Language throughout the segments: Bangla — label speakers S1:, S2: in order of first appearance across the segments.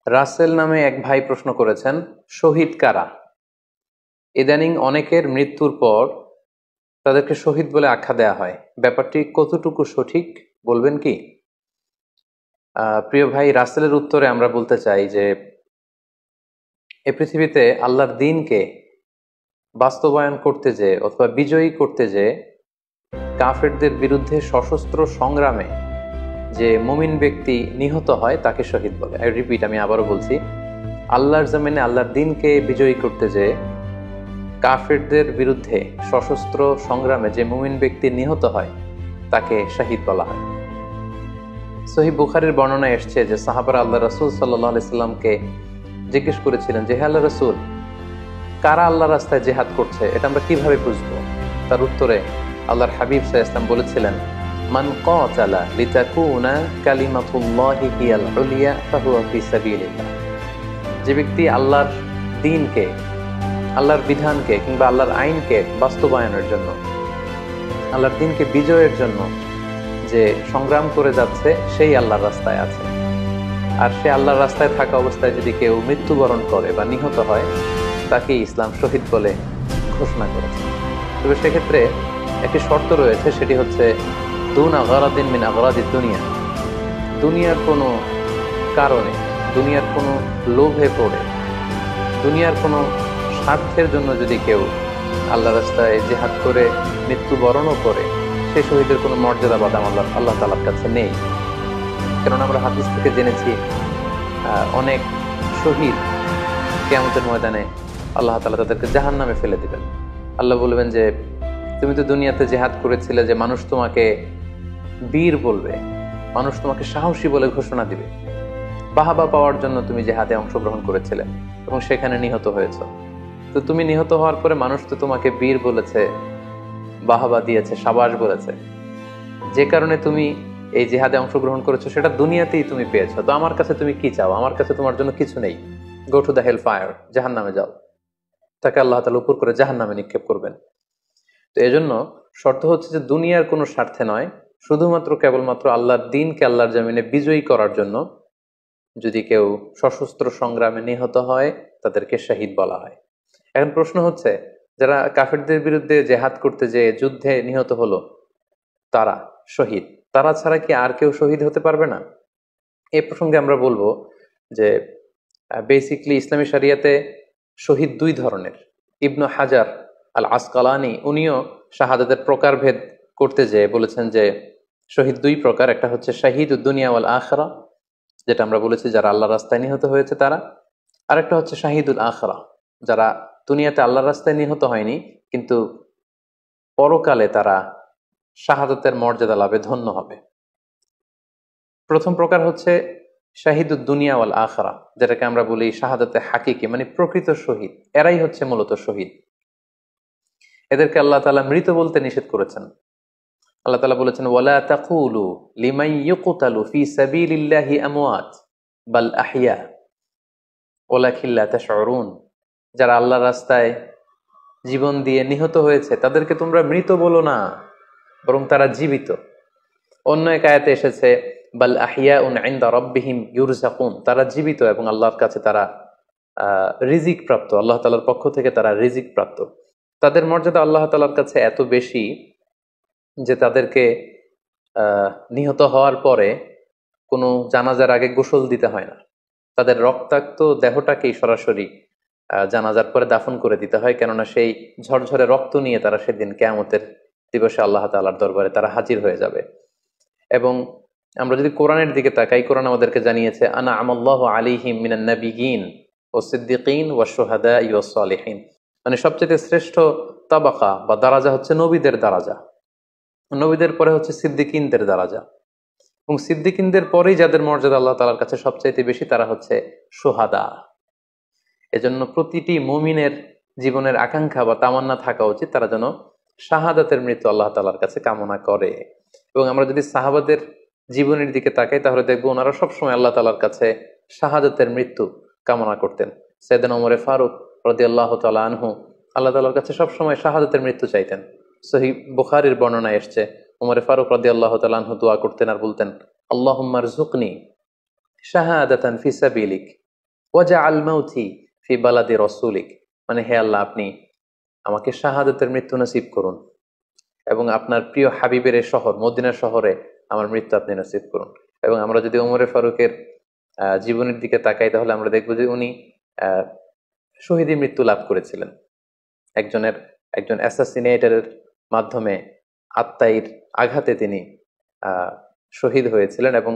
S1: রাসেল নামে এক ভাই প্রশ্ন করেছেন, শহীদ কারা? ইদানিং অনেকের মৃত্যুর পর তাদেরকে শহীদ বলে আখ্যা দেয়া হয়। ব্যাপারটি কতটুকু সঠিক বলবেন কি? প্রিয় ভাই, রাসেলের উত্তরে আমরা বলতে চাই যে এ পৃথিবীতে আল্লাহর দ্বীনকে বাস্তবায়ন করতে যে অথবা বিজয়ী করতে যে কাফেরদের বিরুদ্ধে সশস্ত্র সংগ্রামে যে মুমিন ব্যক্তি নিহত হয় তাকে শহীদ বলে। আমি আবারও বলছি, আল্লাহর জমিনে আল্লাহর দ্বীনকে বিজয়ী করতে যে কাফেরদের বিরুদ্ধে সশস্ত্র সংগ্রামে যে মুমিন ব্যক্তি নিহত হয় তাকে শহীদ বলা হয়। সহিহ বুখারীর বর্ণনায় এসছে যে সাহাবারা আল্লাহ রাসূল সাল্লাল্লাহু আলাইহি সাল্লামকে জিজ্ঞেস করেছিলেন যে, হে আল্লাহ রাসূল, কারা আল্লাহর রাস্তায় জিহাদ করছে এটা আমরা কিভাবে বুঝবো? তার উত্তরে আল্লাহর হাবিব সাল্লাল্লাহু আলাইহি ওয়াসাল্লাম বলেছিলেন, মান কাতালা লিতাকুনা কালিমাতুল্লাহি হিয়াল উলিয়া ফাহুয়া ফি সাবিলিল্লাহ। যে ব্যক্তি আল্লাহর দ্বীনকে, আল্লাহর বিধানকে কিংবা আল্লাহর আইনকে বাস্তবায়নের জন্য, আল্লাহর দ্বীনকে বিজয়ের জন্য যে সংগ্রাম করে যাচ্ছে সেই আল্লাহর রাস্তায় আছে। আর সে আল্লাহর রাস্তায় থাকা অবস্থায় যদি কেউ মৃত্যুবরণ করে বা নিহত হয় তাকে ইসলাম শহীদ বলে ঘোষণা করেছে। তবে সেক্ষেত্রে একটি শর্ত রয়েছে, সেটি হচ্ছে দুনা গারাদিন মিন আগরাদিদ দুনিয়া। দুনিয়ার কোনো কারণে, দুনিয়ার কোনো লোভে পড়ে, দুনিয়ার কোনো স্বার্থের জন্য যদি কেউ আল্লাহ রাস্তায় জিহাদ করে মৃত্যুবরণও করে, সে শহীদের কোনো মর্যাদা বা দাম আল্লাহ তাআলার কাছে নেই। কারণ আমরা হাদিস থেকে জেনেছি অনেক শহীদ কিয়ামতের ময়দানে আল্লাহ তাআলা তাদেরকে জাহান্নামে ফেলে দিবেন। আল্লাহ বলবেন যে তুমি তো দুনিয়াতে জিহাদ করেছিলে, যে মানুষ তোমাকে বীর বলবে, মানুষ তোমাকে সাহসী বলে ঘোষণা দিবে, বাহাবা পাওয়ার জন্য তুমি জিহাদে অংশগ্রহণ করেছিলে এবং সেখানে নিহত হয়েছ। তো তুমি নিহত হওয়ার পরে মানুষ তো তোমাকে বীর বলেছে, বাহাবা দিয়েছে, সাবাস বলেছে, যে কারণে তুমি এই জিহাদে অংশগ্রহণ করেছো সেটা দুনিয়াতেই তুমি পেয়েছো। তো আমার কাছে তুমি কি চাও? আমার কাছে তোমার জন্য কিছু নেই। Go to the hell fire, জাহান্নামে যাও। তাকে আল্লাহ তাআলা উপর করে জাহান্নামে নিক্ষেপ করবেন। তো এজন্য শর্ত হচ্ছে যে দুনিয়ার কোনো স্বার্থে নয়, শুধুমাত্র কেবলমাত্র আল্লাহর দ্বীনকে আল্লাহর জমিনে বিজয়ী করার জন্য যদি কেউ সশস্ত্র সংগ্রামে নিহত হয় তাদেরকে শহীদ বলা হয়। এখন প্রশ্ন হচ্ছে, যারা কাফেরদের বিরুদ্ধে জেহাদ করতে যে যুদ্ধে নিহত হলো তারা শহীদ, তারা ছাড়া কি আর কেউ শহীদ হতে পারবে না? এই প্রসঙ্গে আমরা বলবো যে বেসিকলি ইসলামী শরিয়াতে শহীদ দুই ধরনের। ইবনু হাজার আল আসকালানি উনিও শাহাদাতের প্রকারভেদ করতে যেয়ে বলেছেন যে শহীদ দুই প্রকার। একটা হচ্ছে শাহিদুদ দুনিয়া ওয়াল আখিরা, যেটা আমরা বলেছি যারা আল্লাহর রাস্তায় নিহত হয়েছে তারা। আর একটা হচ্ছে শাহিদুল আখিরা, যারা দুনিয়াতে আল্লাহর রাস্তায় নিহত হয়নি কিন্তু পরকালে তারা শাহাদাতের মর্যাদা লাভে ধন্য হবে। প্রথম প্রকার হচ্ছে শাহিদুদ দুনিয়া ওয়াল আখিরা, যেটাকে আমরা বলি শাহাদাতে হাকিকি, মানে প্রকৃত শহীদ। এরাই হচ্ছে মূলত শহীদ। এদেরকে আল্লাহ তাআলা মৃত বলতে নিষেধ করেছেন। আল্লাহ তাআলা বলেছেন, ওয়ালা তাকুলু লিমান ইউকতালু ফি সাবিলিল্লাহি আমওয়াত বাল আহইয়া ওয়ালাকিন লা তাশউরুন। যারা আল্লাহর রাস্তায় জীবন দিয়ে নিহত হয়েছে তাদেরকে তোমরা মৃত বলো না, বরং তারা জীবিত। অন্য এক আয়াতে এসেছে বাল আহিয়াউন ইনদা রাব্বিহিম ইউরযাকুন, তারা জীবিত এবং আল্লাহর কাছে তারা রিজিক প্রাপ্ত, আল্লাহ তাআলার পক্ষ থেকে তারা রিজিক প্রাপ্ত। তাদের মর্যাদা আল্লাহ তাআলার কাছে এত বেশি যে তাদেরকে নিহত হওয়ার পরে কোনো জানাজার আগে গোসল দিতে হয় না। তাদের রক্তাক্ত দেহটাকেই সরাসরি জানাজার পরে দাফন করে দিতে হয়, কেননা সেই ঝরঝরে রক্ত নিয়ে তারা সেদিন কিয়ামতের দিবসে আল্লাহ তাআলার দরবারে তারা হাজির হয়ে যাবে। এবং আমরা যদি কোরআনের দিকে তাকাই, কোরআন আমাদেরকে জানিয়েছে আনা আমাল্লাহু আলাইহিম মিনান নাবিয়িন ওয়াস সিদ্দিকিন ওয়াশ শুহাদাই ওয়াস সালিহিন, মানে সবচেয়ে শ্রেষ্ঠ তাবাকা বা দারাজা হচ্ছে নবীদের দারাজা, নবীদের পরে হচ্ছে সিদ্দিকিনদের দারাজা, এবং সিদ্দিকিনদের পরেই যাদের মর্যাদা আল্লাহ তাআলার কাছে সবচাইতে বেশি তারা হচ্ছে শুহাদা। এজন্য প্রতিটি মুমিনের জীবনের আকাঙ্ক্ষা বা তামান্না থাকা উচিত তারা যেন শাহাদাতের মৃত্যু আল্লাহ তাআলার কাছে কামনা করে। এবং আমরা যদি সাহাবাদের জীবনের দিকে তাকাই তাহলে দেখবো ওনারা সবসময় আল্লাহ তাআলার কাছে শাহাদাতের মৃত্যু কামনা করতেন। সাইয়েদনা ওমর ফারুক রাদিয়াল্লাহু তাআলা আনহু আল্লাহ তাআলার কাছে সবসময় শাহাদাতের মৃত্যু চাইতেন। সহিহ বুখারীর বর্ণনায় এসছে ওমর ফারুক রাদিয়াল্লাহু তাআলা আনহু দোয়া করতেন আর বলতেন, আল্লাহুম্মা রযুকনি শাহাদাতান ফি সাবিলিক ওয়াজআল মাউতি ফি বালাদি রাসূলিক, মানে হে আল্লাহ, আপনি আমাকে শাহাদাতের মৃত্যু নসিব করুন এবং আপনার প্রিয় হাবিবের এই শহর মদিনা শহরে আমার মৃত্যু আপনি নসিব করুন। এবং আমরা যদি ওমরে ফারুকের জীবনের দিকে তাকাই, তাহলে আমরা দেখবো যে উনি শহীদী মৃত্যু লাভ করেছিলেন। একজন অ্যাসাসিনেটরের মাধ্যমে আত্মাইর আঘাতে তিনি শহীদ হয়েছিলেন। এবং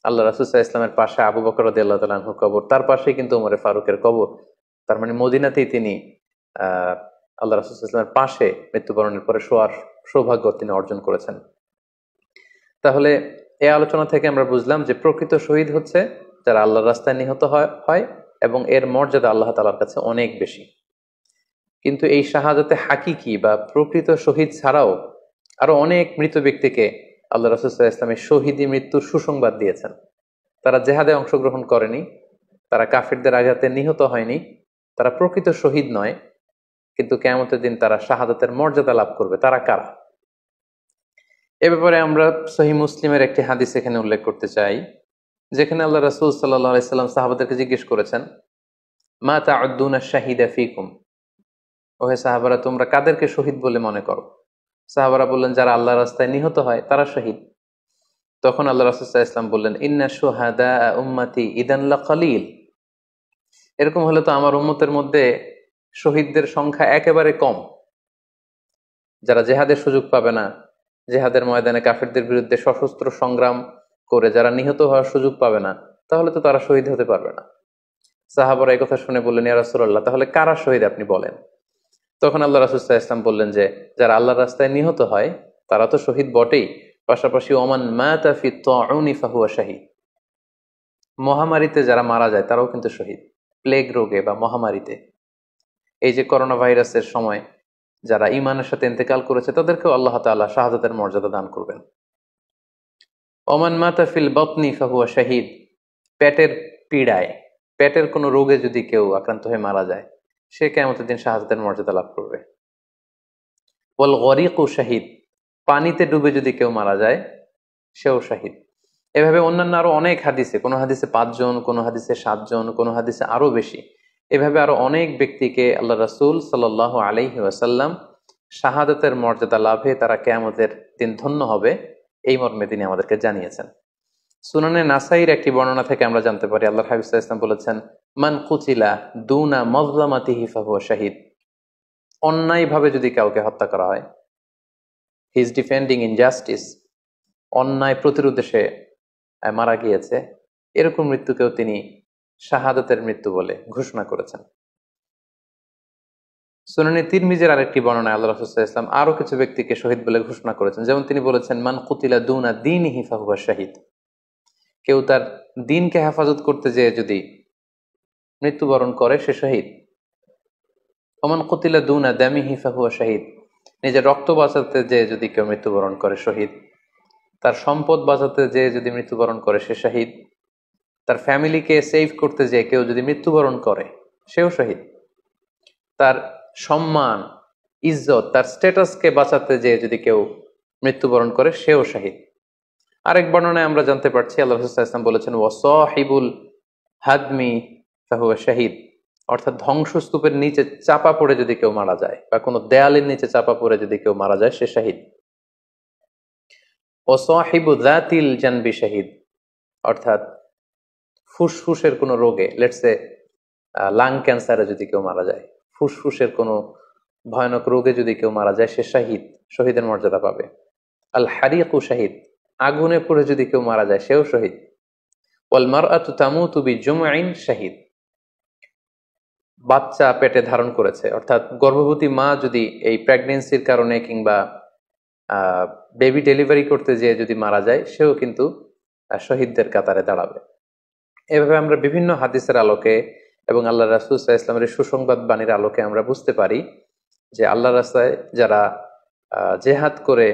S1: আল্লাহ রাসূল সাল্লাল্লাহু আলাইহি ওয়াসাল্লামের পাশে আবু বকর রাদিয়াল্লাহু তাআলা আনহু কবর, তার পাশেই কিন্তু ওমরে ফারুকের কবর। তার মানে মদিনাতেই তিনি আল্লাহ রাসূল সাল্লাল্লাহু আলাইহি ওয়াসাল্লামের পাশে মৃত্যুবরণের পরে শোয়ার সৌভাগ্য তিনি অর্জন করেছেন। তাহলে এই আলোচনা থেকে আমরা বুঝলাম যে প্রকৃত শহীদ হচ্ছে যারা আল্লাহর রাস্তায় নিহত হয় এবং এর মর্যাদা আল্লাহ তাআলার কাছে অনেক বেশি। কিন্তু এই শাহাদাতে হাকিকি বা প্রকৃত শহীদ ছাড়াও আরো অনেক মৃত ব্যক্তিকে আল্লাহ রাসূল সাল্লাল্লাহু আলাইহি ওয়াসাল্লাম শহীদী মৃত্যুর সুসংবাদ দিয়েছেন। তারা জেহাদে অংশগ্রহণ করেনি, তারা কাফিরদের আঘাতে নিহত হয়নি, তারা প্রকৃত শহীদ নয়, কিন্তু কিয়ামতের দিন তারা শাহাদাতের মর্যাদা লাভ করবে। তারা কারা? এ ব্যাপারে আমরা সহিহ মুসলিমের একটি হাদিস এখানে উল্লেখ করতে চাই, যেখানে আল্লাহ রাসূল সাল্লাল্লাহু আলাইহি ওয়াসাল্লাম সাহাবাদেরকে জিজ্ঞেস করেছেন, মা তা'উদ্দুনা শাহিদা ফীকুম, ওহে সাহাবারা, তোমরা কাদেরকে শহীদ বলে মনে করো? সাহাবারা বললেন, যারা আল্লাহর রাস্তায় নিহত হয় তারা শহীদ। তখন আল্লাহ রাসূল সাল্লাল্লাহু আলাইহি ওয়াসাল্লাম বললেন, ইন্না শুহাদা উম্মতি ইদান লাকালিল, এরকম হলে তো আমার উম্মতের মধ্যে শহীদদের সংখ্যা একেবারে কম। যারা জেহাদের সুযোগ পাবে না, জেহাদের ময়দানে কাফিরদের বিরুদ্ধে সশস্ত্র সংগ্রাম করে যারা নিহত হওয়ার সুযোগ পাবে না, তাহলে তো তারা শহীদ হতে পারবে না। সাহাবারা এই কথা শুনে বললেন, ইয়া রাসূলুল্লাহ, তাহলে কারা শহীদ আপনি বলেন। তখন আল্লাহ রাসূল সাল্লাল্লাহু আলাইহি ওয়াসাল্লাম বললেন যে যারা আল্লাহর রাস্তায় নিহত হয় তারা তো শহীদ বটেই, পাশাপাশি ওমান মাতা ফি তাউনি ফাহুয়া শাহীদ, মহামারীতে যারা মারা যায় তারাও কিন্তু শহীদ। প্লেগ রোগে বা মহামারীতে, এই যে করোনা ভাইরাসের সময় যারা ঈমানের সাথে ইন্তেকাল করেছে তাদেরকেও আল্লাহ তাআলা শাহাদাতের মর্যাদা দান করবেন। ওমান মাতা ফিল বাতনি ফাহুয়া শাহীদ, পেটের পীড়ায়, পেটের কোনো রোগে যদি কেউ আক্রান্ত হয়ে মারা যায়, সে কিয়ামতের দিন শাহাদাতের মর্যাদা লাভ করবে। ওয়াল গরিকু শাহীদ, পানিতে ডুবে যদি কেউ মারা যায় সেও শাহীদ। এভাবে অন্যান্য আরো অনেক হাদিসে, কোনো হাদিসে 5 জন, কোনো হাদিসে 7 জন, কোনো হাদিসে আরো বেশি, এভাবে আরো অনেক ব্যক্তিকে আল্লাহ রাসূল সাল্লাল্লাহু আলাইহি ওয়াসাল্লাম শাহাদাতের মর্যাদা লাভে তারা কিয়ামতের দিন ধন্য হবে এই মর্মে তিনি আমাদেরকে জানিয়েছেন। সুনানে নাসাইর একটি বর্ণনা থেকে আমরা জানতে পারি, আল্লাহর হাবিব সাল্লাল্লাহু আলাইহি ওয়াসাল্লাম বলেছেন, মান কুতিলা দুনা মাজলামাতিহি ফাহুয়া শাহীদ, অন্যায়ভাবে যদি কাউকে হত্যা করা হয়, হি ইজ ডিফেন্ডিং ইনজাস্টিস, অন্যায় প্রতিরোধে সে মারা গিয়েছে, এরকম মৃত্যুকেও তিনি শাহাদাতের মৃত্যু বলে ঘোষণা করেছেন। সুনানে তিরমিজির আরেকটি বর্ণনায় আল্লাহ রাসূল সাল্লাল্লাহু আলাইহি ওয়াসাল্লাম আরো কিছু ব্যক্তিকে শহীদ বলে ঘোষণা করেছেন। যেমন তিনি বলেছেন, মান কুতিলা দুনা দীনিহি ফাহুয়া শাহীদ, কেউ তার দ্বীনকে হেফাজত করতে যেয়ে যদি মৃত্যুবরণ করে সে শহীদ। ওমান কুতিলা দুনা দামিহি ফাহুয়া শাহীদ, নিজের রক্ত বাঁচাতে যেয়ে যদি কেউ মৃত্যুবরণ করে শহীদ। তার সম্পদ বাঁচাতে যেয়ে যদি মৃত্যুবরণ করে সে শহীদ। তার ফ্যামিলিকে সেভ করতে যেয়ে কেউ যদি মৃত্যুবরণ করে সেও শহীদ। তার সম্মান, ইজ্জত, তার স্ট্যাটাসকে বাঁচাতে যেয়ে যদি কেউ মৃত্যুবরণ করে সেও শহীদ। আরেক বর্ণনায় আমরা জানতে পারছি, আল্লাহ রাসূল সাল্লাল্লাহু আলাইহি ওয়াসাল্লাম বলেছেন, ওয়াসাহিবুল হাদমি ফাহুয়া শাহীদ, অর্থাৎ ধ্বংসস্তূপের নিচে চাপা পড়ে যদি কেউ মারা যায় বা কোনো দেয়ালের নিচে চাপা পড়ে যদি কেউ মারা যায় সে শহীদ। ওয়াসাহিবু যাতিল জানবি শাহীদ, অর্থাৎ ফুসফুসের কোনো রোগে, লেটসে লাং ক্যান্সারে যদি কেউ মারা যায়, ফুসফুসের কোনো ভয়ানক রোগে যদি কেউ মারা যায় সে শাহীদ, শহীদের মর্যাদা পাবে। আল হারিকু শাহীদ, আগুনে পড়ে যদি কেউ মারা যায় সেও শহীদ। ওয়াল মারআতু তামুতু বিজুমইন শাহীদ, বাচ্চা পেটে ধারণ করেছে, অর্থাৎ গর্ভবতী মা যদি এই প্রেগন্যান্সির কারণে কিংবা বেবি ডেলিভারি করতে যেয়ে যদি মারা যায় সেও কিন্তু শহীদদের কাতারে দাঁড়াবে। এভাবে আমরা বিভিন্ন হাদিসের আলোকে এবং আল্লাহ রাসূল সাল্লাল্লাহু আলাইহি ওয়াসাল্লামের সুসংবাদ বাণীর আলোকে আমরা বুঝতে পারি যে আল্লাহর রাস্তায় যারা জেহাদ করে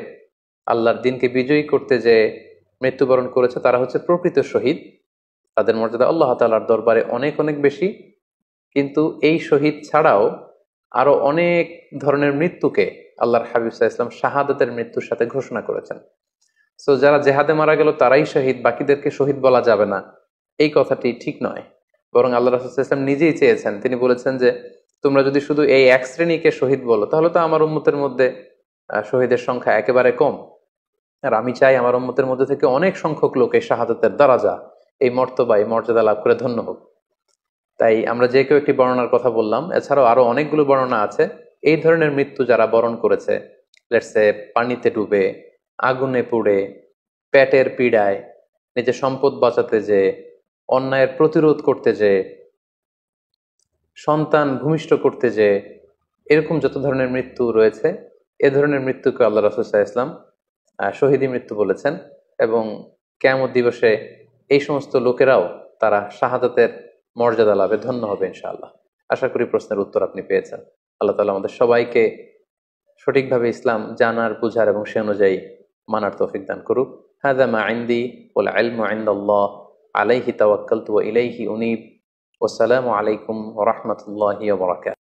S1: আল্লাহর দ্বীনকে বিজয়ী করতে যে মৃত্যুবরণ করেছে তারা হচ্ছে প্রকৃত শহীদ। তাদের মর্যাদা আল্লাহ তাআলার দরবারে অনেক অনেক বেশি। কিন্তু এই শহীদ ছাড়াও আরো অনেক ধরনের মৃত্যুকে আল্লাহর হাবিব সাল্লাল্লাহু আলাইহি ওয়াসাল্লাম শাহাদাতের মৃত্যুর সাথে ঘোষণা করেছেন। সো যারা জেহাদে মারা গেল তারাই শহীদ, বাকিদেরকে শহীদ বলা যাবে না, এই কথাটি ঠিক নয়। বরং আল্লাহ রাসূল সাল্লাল্লাহু আলাইহি ওয়াসাল্লাম নিজেই চেয়েছেন, তিনি বলেছেন যে তোমরা যদি শুধু এই এক শ্রেণীকে শহীদ বলো তাহলে তো আমার উম্মতের মধ্যে শহীদের সংখ্যা একেবারে কম। আর আমি চাই আমার উম্মতের মধ্যে থেকে অনেক সংখ্যক লোক এই শাহাদাতের দারাজা, এই মর্তবা, এই মর্যাদা লাভ করে ধন্য হোক। তাই আমরা যে কেউ একটি বর্ণনার কথা বললাম, এছাড়াও আরো অনেকগুলো বর্ণনা আছে এই ধরনের মৃত্যু যারা বরণ করেছে, লেটসে পানিতে ডুবে, আগুনে পুড়ে, পেটের পীড়ায়, নিজের সম্পদ বাঁচাতে যে, অন্যায়ের প্রতিরোধ করতে যে, সন্তান ভূমিষ্ঠ করতে যে, এরকম যত ধরনের মৃত্যু রয়েছে এ ধরনের মৃত্যুকে আল্লাহ রাসূল সাল্লাল্লাহু আলাইহি ওয়াসাল্লাম শহীদী মৃত্যু বলেছেন। এবং কিয়ামত দিবসে এই সমস্ত লোকেরাও তারা শাহাদাতের মর্যাদা লাভে ধন্য হবে ইনশাআল্লাহ। আশা করি প্রশ্নের উত্তর আপনি পেয়েছেন। আল্লাহ তাআলা আমাদের সবাইকে সঠিকভাবে ইসলাম জানার, বুঝার এবং সে অনুযায়ী মানার তৌফিক দান করুক। হাযা মা ইনদি ওয়াল ইলমু ইনদাল্লাহ আলাইহি তাওয়াক্কালতু ওয়া ইলাইহি উনীব। ওয়াসসালামু আলাইকুম ওয়া রাহমাতুল্লাহি ওয়া বারাকাতুহু।